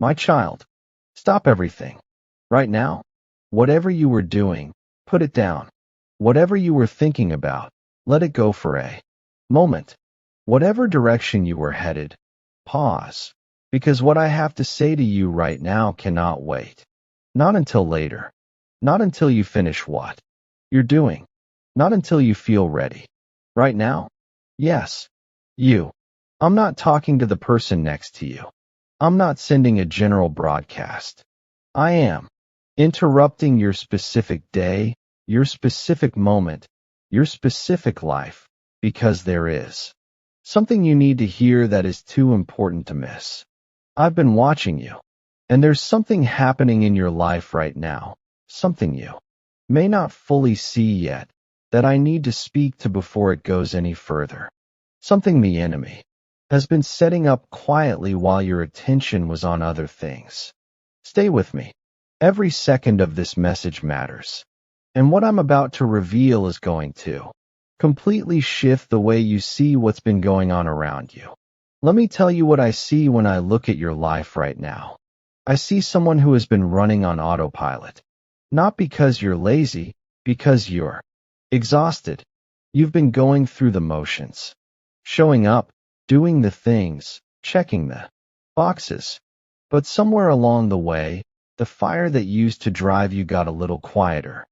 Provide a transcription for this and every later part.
My child, stop everything. Right now, whatever you were doing, put it down. Whatever you were thinking about, let it go for a moment. Whatever direction you were headed, pause. Because what I have to say to you right now cannot wait. Not until later. Not until you finish what you're doing. Not until you feel ready. Right now? Yes. You. I'm not talking to the person next to you. I'm not sending a general broadcast. I am interrupting your specific day, your specific moment, your specific life, because there is something you need to hear that is too important to miss. I've been watching you, and there's something happening in your life right now, something you may not fully see yet, that I need to speak to before it goes any further. Something the enemy has been setting up quietly while your attention was on other things. Stay with me. Every second of this message matters. And what I'm about to reveal is going to completely shift the way you see what's been going on around you. Let me tell you what I see when I look at your life right now. I see someone who has been running on autopilot. Not because you're lazy, because you're exhausted. You've been going through the motions. Showing up, doing the things, checking the boxes. But somewhere along the way, the fire that used to drive you got a little quieter.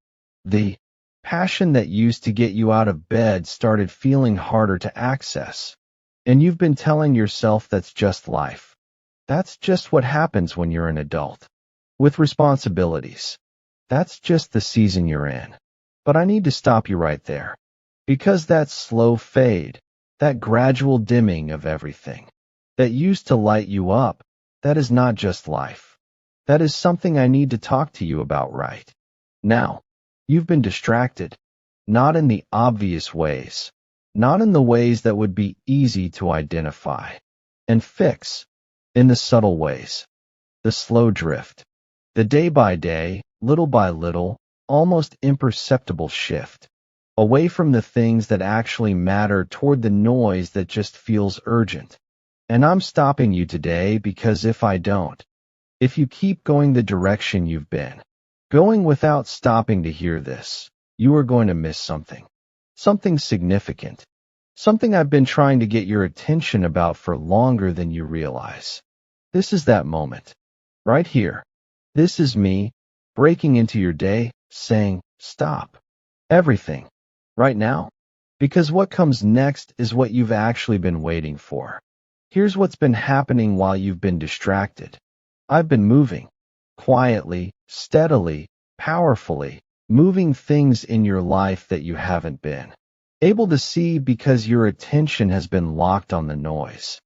The passion that used to get you out of bed started feeling harder to access. And you've been telling yourself that's just life. That's just what happens when you're an adult. With responsibilities. That's just the season you're in. But I need to stop you right there. Because that slow fade, that gradual dimming of everything that used to light you up, that is not just life. That is something I need to talk to you about right now. You've been distracted, not in the obvious ways, not in the ways that would be easy to identify and fix, in the subtle ways, the slow drift, the day by day, little by little, almost imperceptible shift, away from the things that actually matter toward the noise that just feels urgent. And I'm stopping you today because if I don't, if you keep going the direction you've been going without stopping to hear this, you are going to miss something. Something significant. Something I've been trying to get your attention about for longer than you realize. This is that moment. Right here. This is me, breaking into your day, saying, stop. Everything. Right now. Because what comes next is what you've actually been waiting for. Here's what's been happening while you've been distracted. I've been moving. Quietly, steadily, powerfully, moving things in your life that you haven't been able to see because your attention has been locked on the noise.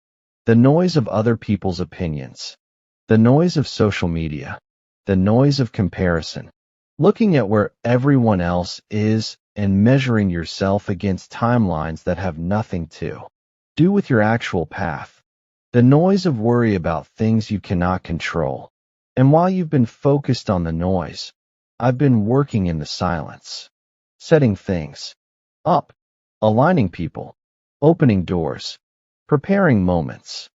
The noise of other people's opinions. The noise of social media. The noise of comparison. Looking at where everyone else is and measuring yourself against timelines that have nothing to do with your actual path. The noise of worry about things you cannot control. And while you've been focused on the noise, I've been working in the silence. Setting things up. Aligning people. Opening doors. Preparing moments.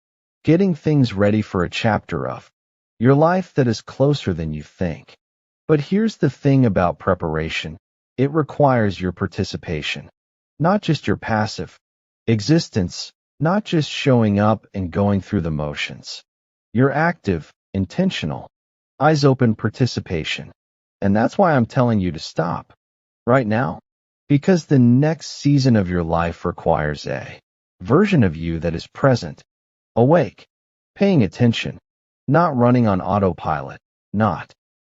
Getting things ready for a chapter of your life that is closer than you think. But here's the thing about preparation. It requires your participation. Not just your passive existence, not just showing up and going through the motions. Your active, intentional, eyes open participation. And that's why I'm telling you to stop. Right now. Because the next season of your life requires a version of you that is present, awake, paying attention, not running on autopilot, not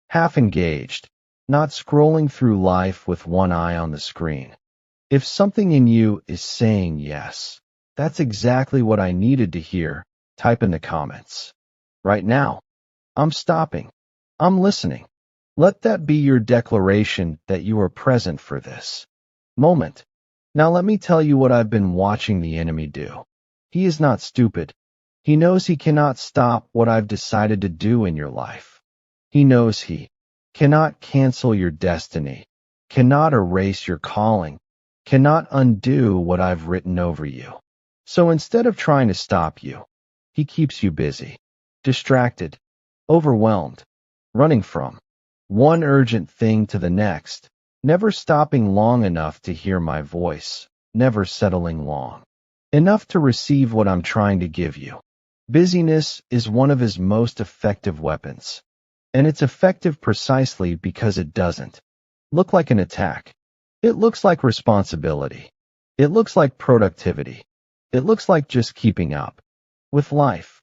half engaged, not scrolling through life with one eye on the screen. If something in you is saying yes, that's exactly what I needed to hear. Type in the comments. Right now. I'm stopping. I'm listening. Let that be your declaration that you are present for this moment. Now let me tell you what I've been watching the enemy do. He is not stupid. He knows he cannot stop what I've decided to do in your life. He knows he cannot cancel your destiny, cannot erase your calling, cannot undo what I've written over you. So instead of trying to stop you, he keeps you busy, distracted, overwhelmed, running from one urgent thing to the next, never stopping long enough to hear my voice, never settling long enough to receive what I'm trying to give you. Busyness is one of his most effective weapons, and it's effective precisely because it doesn't look like an attack. It looks like responsibility. It looks like productivity. It looks like just keeping up with life.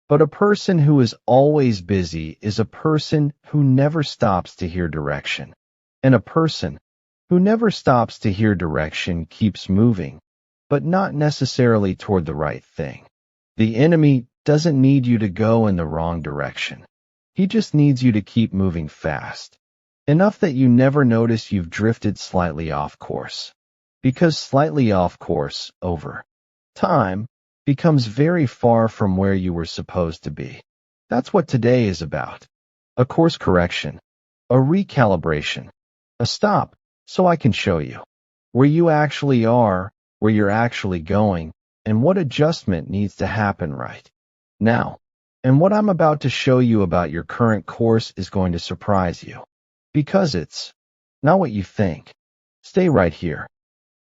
But a person who is always busy is a person who never stops to hear direction. And a person who never stops to hear direction keeps moving, but not necessarily toward the right thing. The enemy doesn't need you to go in the wrong direction. He just needs you to keep moving fast, enough that you never notice you've drifted slightly off course. Because slightly off course, over time, becomes very far from where you were supposed to be. That's what today is about. A course correction, a recalibration, a stop, so I can show you where you actually are, where you're actually going, and what adjustment needs to happen right now. And what I'm about to show you about your current course is going to surprise you. Because it's not what you think. Stay right here.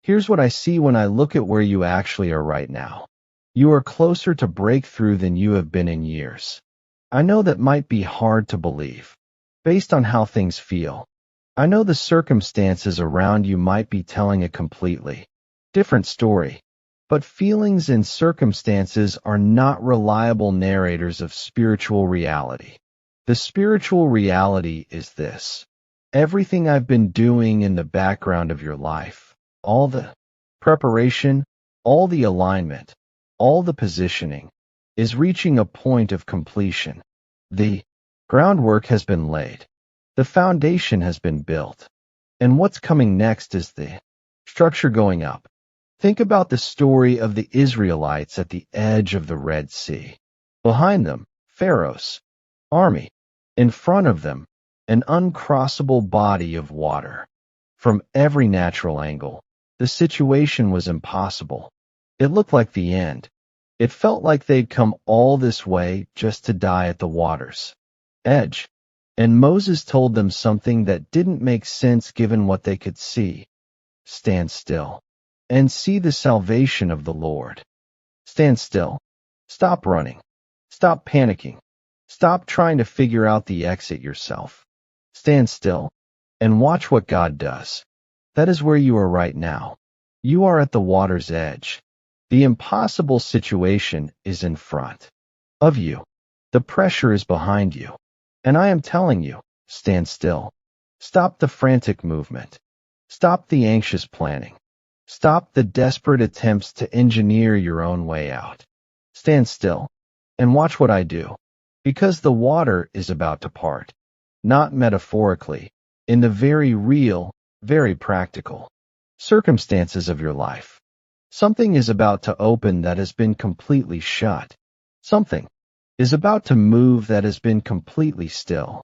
Here's what I see when I look at where you actually are right now. You are closer to breakthrough than you have been in years. I know that might be hard to believe, based on how things feel. I know the circumstances around you might be telling a completely different story. But feelings and circumstances are not reliable narrators of spiritual reality. The spiritual reality is this. Everything I've been doing in the background of your life, all the preparation, all the alignment, all the positioning, is reaching a point of completion. The groundwork has been laid. The foundation has been built. And what's coming next is the structure going up. Think about the story of the Israelites at the edge of the Red Sea. Behind them, Pharaoh's army. In front of them, an uncrossable body of water. From every natural angle, the situation was impossible. It looked like the end. It felt like they'd come all this way just to die at the water's edge. And Moses told them something that didn't make sense given what they could see. Stand still and see the salvation of the Lord. Stand still. Stop running. Stop panicking. Stop trying to figure out the exit yourself. Stand still and watch what God does. That is where you are right now. You are at the water's edge. The impossible situation is in front of you. The pressure is behind you. And I am telling you, stand still. Stop the frantic movement. Stop the anxious planning. Stop the desperate attempts to engineer your own way out. Stand still and watch what I do. Because the water is about to part. Not metaphorically, in the very real, very practical circumstances of your life. Something is about to open that has been completely shut. Something is about to move that has been completely still.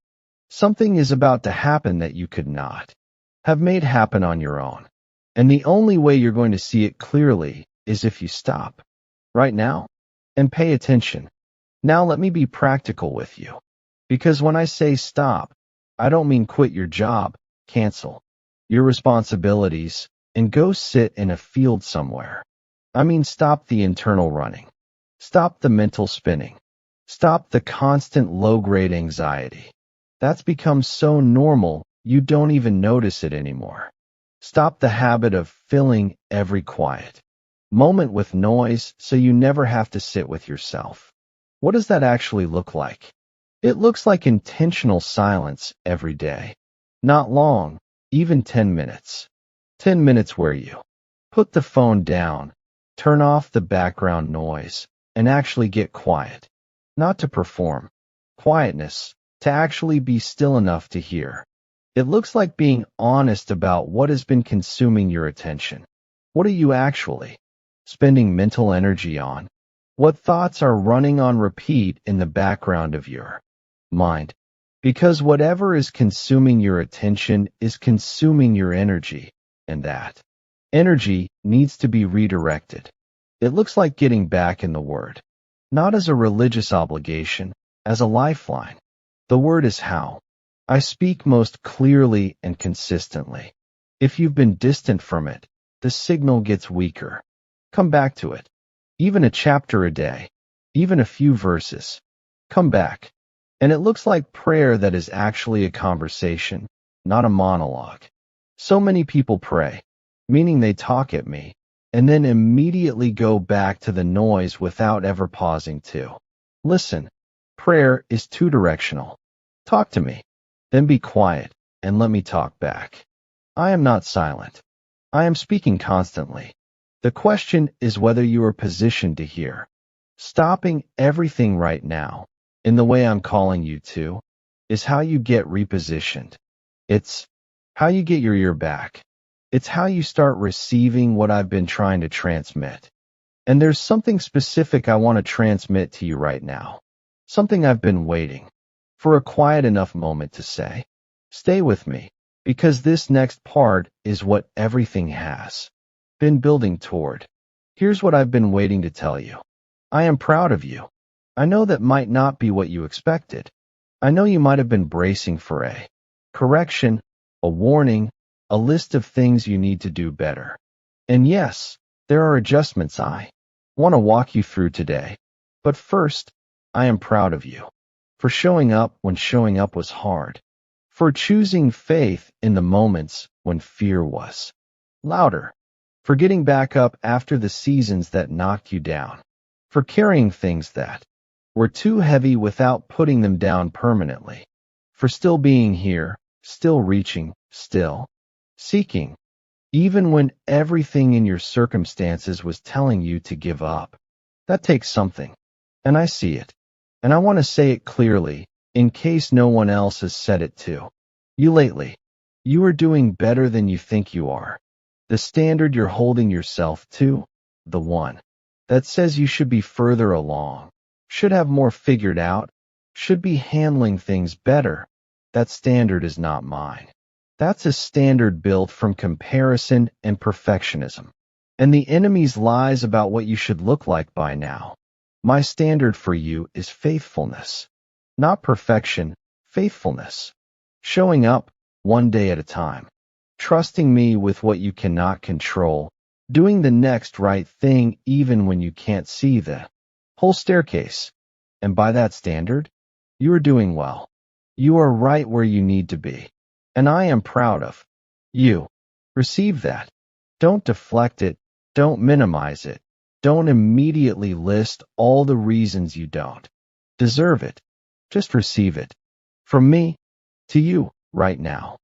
Something is about to happen that you could not have made happen on your own. And the only way you're going to see it clearly is if you stop right now and pay attention. Now let me be practical with you. Because when I say stop, I don't mean quit your job, cancel your responsibilities, and go sit in a field somewhere. I mean stop the internal running. Stop the mental spinning. Stop the constant low-grade anxiety. That's become so normal, you don't even notice it anymore. Stop the habit of filling every quiet moment with noise so you never have to sit with yourself. What does that actually look like? It looks like intentional silence every day. Not long, even 10 minutes. 10 minutes where you put the phone down, turn off the background noise, and actually get quiet. Not to perform quietness, to actually be still enough to hear. It looks like being honest about what has been consuming your attention. What are you actually spending mental energy on? What thoughts are running on repeat in the background of your mind? Because whatever is consuming your attention is consuming your energy, and that energy needs to be redirected. It looks like getting back in the Word, not as a religious obligation, as a lifeline. The word is how. I speak most clearly and consistently. If you've been distant from it, the signal gets weaker. Come back to it. Even a chapter a day, even a few verses. Come back. And it looks like prayer that is actually a conversation, not a monologue. So many people pray, meaning they talk at me, and then immediately go back to the noise without ever pausing to listen. Prayer is two-directional. Talk to me, then be quiet, and let me talk back. I am not silent. I am speaking constantly. The question is whether you are positioned to hear. Stopping everything right now, in the way I'm calling you to, is how you get repositioned. It's how you get your ear back. It's how you start receiving what I've been trying to transmit. And there's something specific I want to transmit to you right now. Something I've been waiting for a quiet enough moment to say. Stay with me, because this next part is what everything has been building toward. Here's what I've been waiting to tell you. I am proud of you. I know that might not be what you expected. I know you might have been bracing for a correction, a warning, a list of things you need to do better. And yes, there are adjustments I want to walk you through today. But first, I am proud of you for showing up when showing up was hard, for choosing faith in the moments when fear was louder, for getting back up after the seasons that knocked you down, for carrying things that were too heavy without putting them down permanently, for still being here, still reaching, still seeking, even when everything in your circumstances was telling you to give up. That takes something, and I see it, and I want to say it clearly, in case no one else has said it to you lately. You are doing better than you think you are. The standard you're holding yourself to, the one that says you should be further along, should have more figured out, should be handling things better, that standard is not mine. That's a standard built from comparison and perfectionism, and the enemy's lies about what you should look like by now. My standard for you is faithfulness, not perfection, faithfulness. Showing up one day at a time, trusting me with what you cannot control, doing the next right thing even when you can't see the whole staircase. And by that standard, you are doing well. You are right where you need to be. And I am proud of you. Receive that. Don't deflect it. Don't minimize it. Don't immediately list all the reasons you don't deserve it. Just receive it. From me to you right now.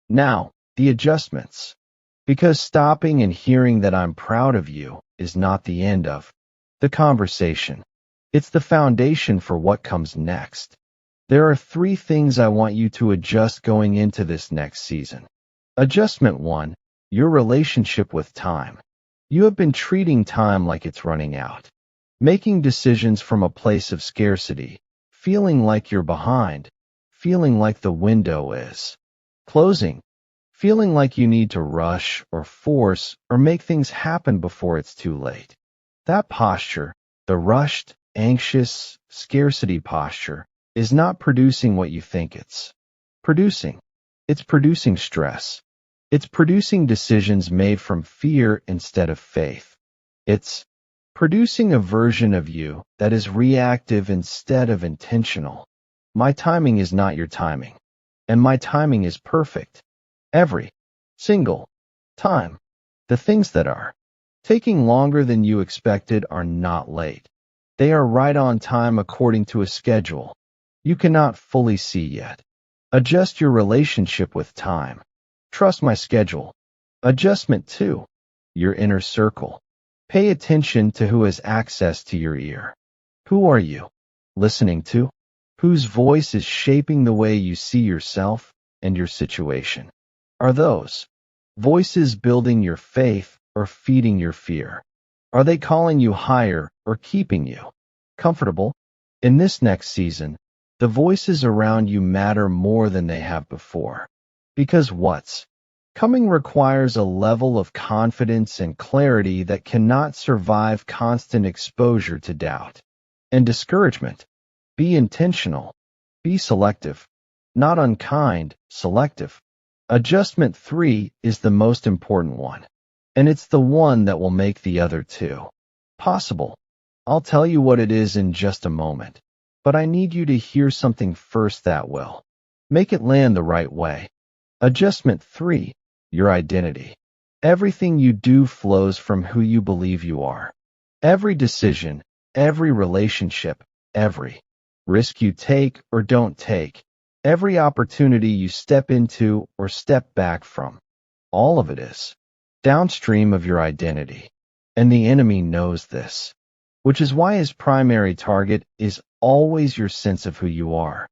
Now, the adjustments. Because stopping and hearing that I'm proud of you is not the end of the conversation. It's the foundation for what comes next. There are 3 things I want you to adjust going into this next season. Adjustment 1, your relationship with time. You have been treating time like it's running out, making decisions from a place of scarcity, feeling like you're behind, feeling like the window is closing, feeling like you need to rush or force or make things happen before it's too late. That posture, the rushed, anxious, scarcity posture, is not producing what you think it's producing. It's producing stress. It's producing decisions made from fear instead of faith. It's producing a version of you that is reactive instead of intentional. My timing is not your timing, and my timing is perfect. Every single time. The things that are taking longer than you expected are not late. They are right on time according to a schedule you cannot fully see yet. Adjust your relationship with time. Trust my schedule. Adjustment 2, your inner circle. Pay attention to who has access to your ear. Who are you listening to? Whose voice is shaping the way you see yourself and your situation? Are those voices building your faith or feeding your fear? Are they calling you higher or keeping you comfortable? In this next season, the voices around you matter more than they have before. Because what's coming requires a level of confidence and clarity that cannot survive constant exposure to doubt and discouragement. Be intentional. Be selective. Not unkind, selective. Adjustment 3 is the most important one, and it's the one that will make the other two possible. I'll tell you what it is in just a moment, but I need you to hear something first that will make it land the right way. Adjustment 3, your identity. Everything you do flows from who you believe you are. Every decision, every relationship, every risk you take or don't take, every opportunity you step into or step back from, all of it is downstream of your identity. And the enemy knows this, which is why his primary target is always your sense of who you are.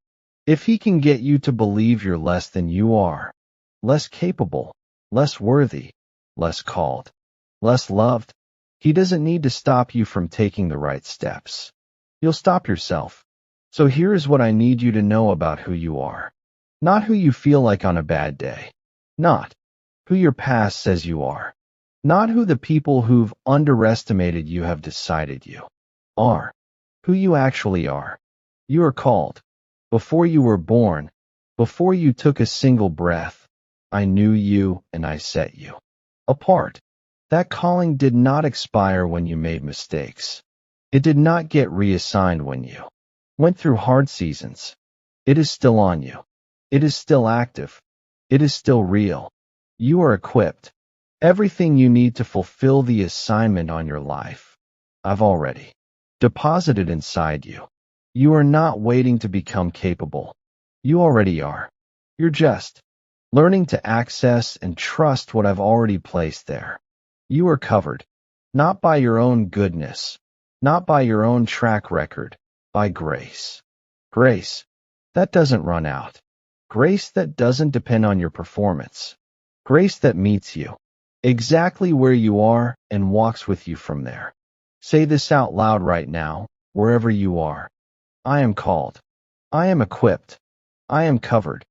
If he can get you to believe you're less than you are, less capable, less worthy, less called, less loved, he doesn't need to stop you from taking the right steps. You'll stop yourself. So here's what I need you to know about who you are. Not who you feel like on a bad day. Not who your past says you are. Not who the people who've underestimated you have decided you are. Who you actually are. You are called. Before you were born, before you took a single breath, I knew you and I set you apart. That calling did not expire when you made mistakes. It did not get reassigned when you went through hard seasons. It is still on you. It is still active. It is still real. You are equipped. Everything you need to fulfill the assignment on your life, I've already deposited inside you. You are not waiting to become capable. You already are. You're just learning to access and trust what I've already placed there. You are covered, not by your own goodness, not by your own track record, by grace. Grace that doesn't run out. Grace that doesn't depend on your performance. Grace that meets you exactly where you are and walks with you from there. Say this out loud right now, wherever you are. I am called. I am equipped. I am covered.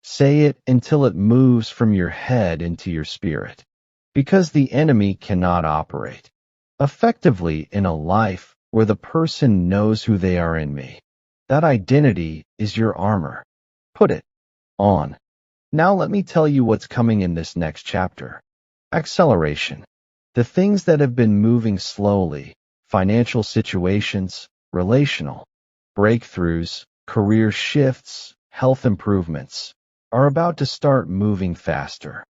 Say it until it moves from your head into your spirit. Because the enemy cannot operate effectively in a life where the person knows who they are in me. That identity is your armor. Put it on. Now let me tell you what's coming in this next chapter. Acceleration. The things that have been moving slowly, financial situations, relational breakthroughs, career shifts, health improvements, are about to start moving faster.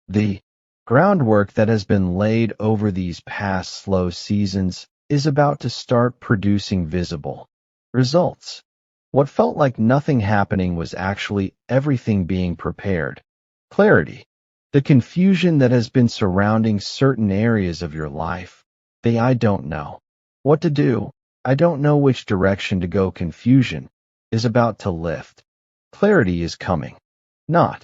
The groundwork that has been laid over these past slow seasons is about to start producing visible results. What felt like nothing happening was actually everything being prepared. Clarity. The confusion that has been surrounding certain areas of your life. The I don't know what to do, I don't know which direction to go confusion is about to lift. Clarity is coming. Not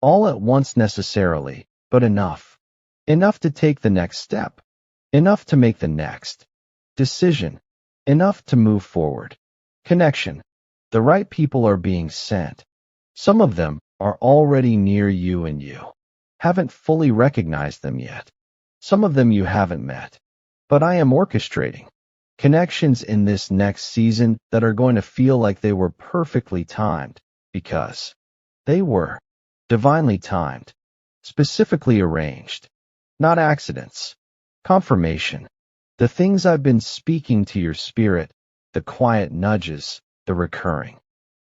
all at once necessarily, but enough. Enough to take the next step. Enough to make the next decision. Enough to move forward. Connection. The right people are being sent. Some of them are already near you and you haven't fully recognized them yet. Some of them you haven't met. But I am orchestrating connections in this next season that are going to feel like they were perfectly timed because they were divinely timed, specifically arranged, not accidents. Confirmation. The things I've been speaking to your spirit, the quiet nudges, the recurring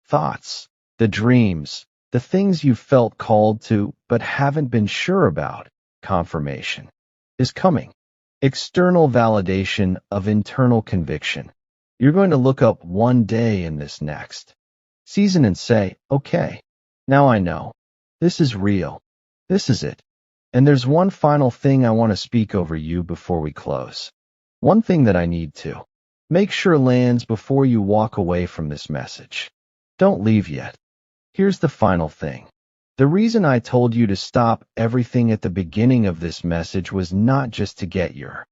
thoughts, the dreams, the things you felt called to but haven't been sure about, confirmation is coming. External validation of internal conviction. You're going to look up one day in this next season and say, okay, now I know. This is real. This is it. And there's one final thing I want to speak over you before we close. One thing that I need to make sure lands before you walk away from this message. Don't leave yet. Here's the final thing. The reason I told you to stop everything at the beginning of this message was not just to get your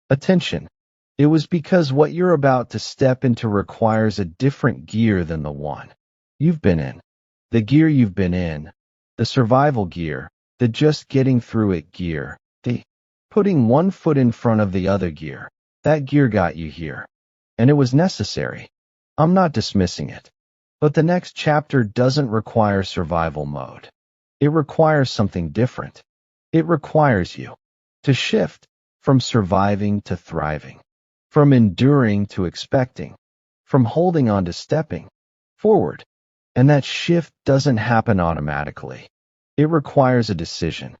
attention. It was because what you're about to step into requires a different gear than the one you've been in. The gear you've been in, the survival gear, the just getting through it gear, the putting one foot in front of the other gear. That gear got you here. And it was necessary. I'm not dismissing it. But the next chapter doesn't require survival mode. It requires something different. It requires you to shift from surviving to thriving, from enduring to expecting, from holding on to stepping forward. And that shift doesn't happen automatically. It requires a decision,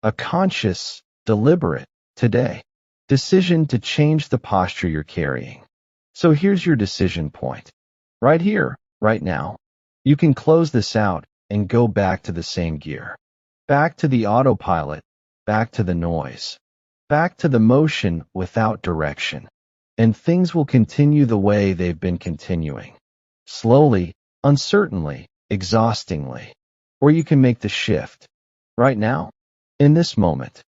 a conscious, deliberate, today, decision to change the posture you're carrying. So here's your decision point. Right here, right now. You can close this out and go back to the same gear. Back to the autopilot, back to the noise, back to the motion without direction. And things will continue the way they've been continuing. Slowly, uncertainly, exhaustingly. Or you can make the shift. Right now, in this moment,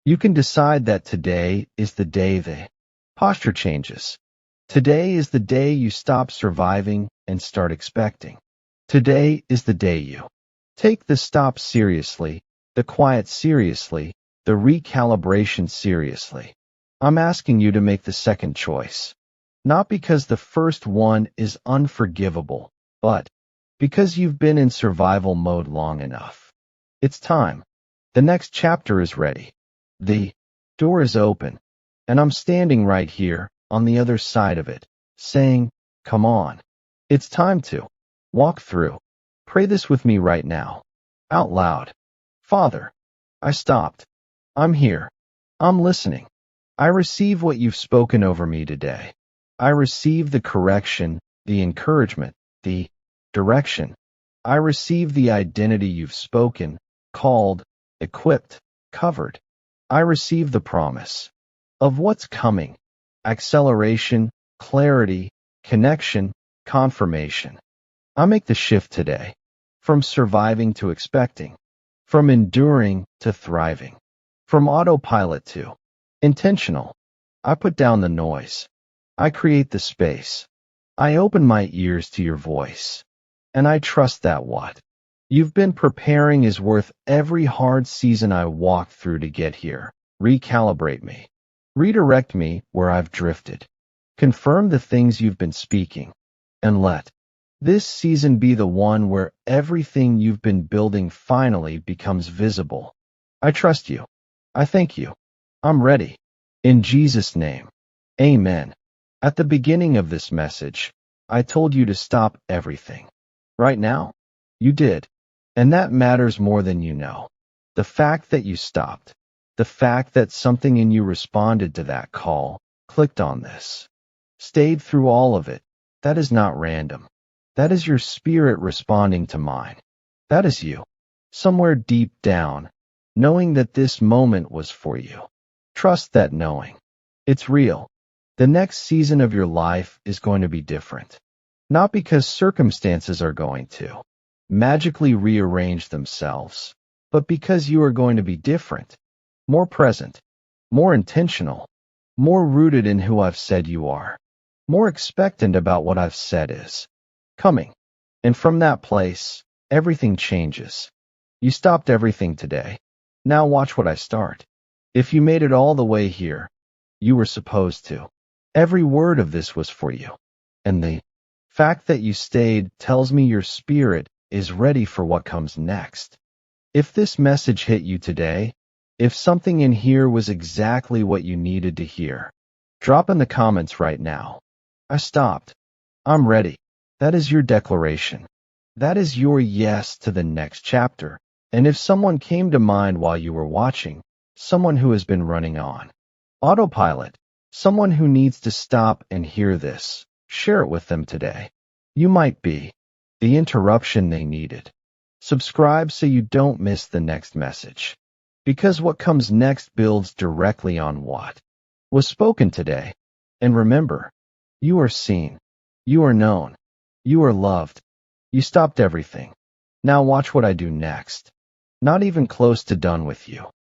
you can decide that today is the day the posture changes. Today is the day you stop surviving and start expecting. Today is the day you take the stop seriously, the quiet seriously, the recalibration seriously. I'm asking you to make the second choice. Not because the first one is unforgivable, but because you've been in survival mode long enough. It's time. The next chapter is ready. The door is open, and I'm standing right here on the other side of it, saying, come on. It's time to walk through. Pray this with me right now, out loud. Father, I stopped. I'm here. I'm listening. I receive what you've spoken over me today. I receive the correction, the encouragement, the direction. I receive the identity you've spoken, called, equipped, covered. I receive the promise of what's coming. Acceleration, clarity, connection, confirmation. I make the shift today, from surviving to expecting, from enduring to thriving, from autopilot to intentional. I put down the noise. I create the space. I open my ears to your voice. And I trust that what you've been preparing is worth every hard season I walked through to get here. Recalibrate me. Redirect me where I've drifted. Confirm the things you've been speaking. And let this season be the one where everything you've been building finally becomes visible. I trust you. I thank you. I'm ready. In Jesus' name. Amen. At the beginning of this message, I told you to stop everything. Right now, you did. And that matters more than you know. The fact that you stopped. The fact that something in you responded to that call, clicked on this, stayed through all of it, that is not random. That is your spirit responding to mine. That is you, somewhere deep down, knowing that this moment was for you. Trust that knowing. It's real. The next season of your life is going to be different. Not because circumstances are going to magically rearrange themselves, but because you are going to be different, more present, more intentional, more rooted in who I've said you are, more expectant about what I've said is coming. And from that place, everything changes. You stopped everything today. Now watch what I start. If you made it all the way here, you were supposed to. Every word of this was for you. And the fact that you stayed tells me your spirit is ready for what comes next. If this message hit you today, if something in here was exactly what you needed to hear, drop in the comments right now. I stopped. I'm ready. That is your declaration. That is your yes to the next chapter. And if someone came to mind while you were watching, someone who has been running on autopilot, someone who needs to stop and hear this, share it with them today. You might be the interruption they needed. Subscribe so you don't miss the next message. Because what comes next builds directly on what was spoken today. And remember, you are seen. You are known. You are loved. You stopped everything. Now watch what I do next. Not even close to done with you.